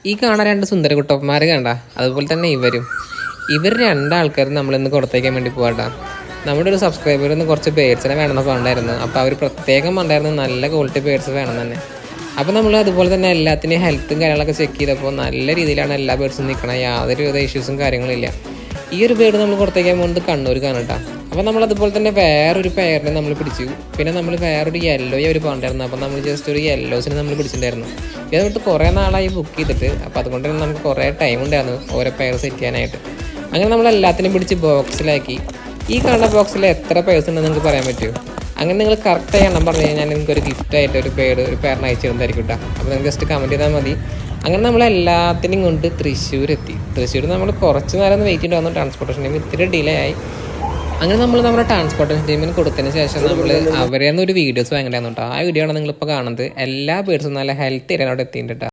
ഈ കാണാൻ രണ്ട് സുന്ദര കുട്ടന്മാർ കണ്ട, അതുപോലെ തന്നെ ഇവർ രണ്ടാൾക്കാരും നമ്മളിന്ന് കൊടുത്തേക്കാൻ വേണ്ടി പോകാട്ടാ. നമ്മുടെ ഒരു സബ്സ്ക്രൈബറിൽ നിന്ന് കുറച്ച് ബേഡ്സിനെ വേണമെന്നൊക്കെ ഉണ്ടായിരുന്നു. അപ്പോൾ അവർ പ്രത്യേകം ഉണ്ടായിരുന്നു നല്ല ക്വാളിറ്റി ബേഡ്സ് വേണം തന്നെ. അപ്പോൾ നമ്മൾ അതുപോലെ തന്നെ എല്ലാത്തിനെയും ഹെൽത്തും കാര്യങ്ങളൊക്കെ ചെക്ക് ചെയ്തപ്പോൾ നല്ല രീതിയിലാണ് എല്ലാ ബേഡ്സും നിൽക്കണം, യാതൊരു വിധ ഇഷ്യൂസും കാര്യങ്ങളില്ല. ഈ ഒരു ബേഡ് നമ്മൾ പുറത്തേക്കാൻ പോകുന്നത് കണ്ണൂർക്കാണ് കേട്ടോ. അപ്പോൾ നമ്മൾ അതുപോലെ തന്നെ വേറൊരു പെയറിനെ നമ്മൾ പിടിച്ചു. പിന്നെ നമ്മൾ വേറൊരു യെല്ലോയെ അവർ പറഞ്ഞിരുന്നു. അപ്പോൾ നമ്മൾ ജസ്റ്റ് ഒരു യെല്ലോസിനെ നമ്മൾ പിടിച്ചിട്ടുണ്ടായിരുന്നു. ഇത് തൊട്ട് കുറേ നാളായി ബുക്ക് ചെയ്തിട്ട്. അപ്പോൾ അതുകൊണ്ട് തന്നെ നമുക്ക് കുറേ ടൈം ഉണ്ടായിരുന്നു ഓരോ പെയർ സെറ്റ് ചെയ്യാനായിട്ട്. അങ്ങനെ നമ്മൾ എല്ലാത്തിനും പിടിച്ച് ബോക്സിലാക്കി. ഈ കാണുന്ന ബോക്സിൽ എത്ര പേഴ്സ് ഉണ്ടെന്ന് നിങ്ങൾക്ക് പറയാൻ പറ്റുമോ? അങ്ങനെ നിങ്ങൾ കറക്റ്റായി എണ്ണം പറഞ്ഞു കഴിഞ്ഞാൽ നിങ്ങൾക്ക് ഒരു ഗിഫ്റ്റായിട്ട് ഒരു പേരിന് അയച്ചു തരുന്നതായിരിക്കും കേട്ടോ. അപ്പോൾ നിങ്ങൾ ജസ്റ്റ് കമൻറ്റ് ചെയ്താൽ മതി. അങ്ങനെ നമ്മളെല്ലാത്തിനും കൊണ്ട് തൃശ്ശൂർ എത്തി. തൃശ്ശൂർ നമ്മൾ കുറച്ച് നേരം വെയിറ്റ് ചെയ്ത് വന്നു. ട്രാൻസ്പോർട്ടേഷൻ ടീം ഇത്തിരി ഡിലേ ആയി. അങ്ങനെ നമ്മൾ നമ്മുടെ ട്രാൻസ്പോർട്ടേഷൻ ടീമിന് കൊടുത്തതിന് ശേഷം നമ്മൾ അവരെ ഒരു വീഡിയോസ് വാങ്ങിണ്ടായിരുന്നു കേട്ടോ. ആ വീഡിയോ ആണ് നിങ്ങളിപ്പോൾ കാണുന്നത്. എല്ലാ ബേഡ്സും നല്ല ഹെൽത്തി ആയിട്ട് അവിടെ എത്തിയിട്ടുണ്ട് കേട്ടോ.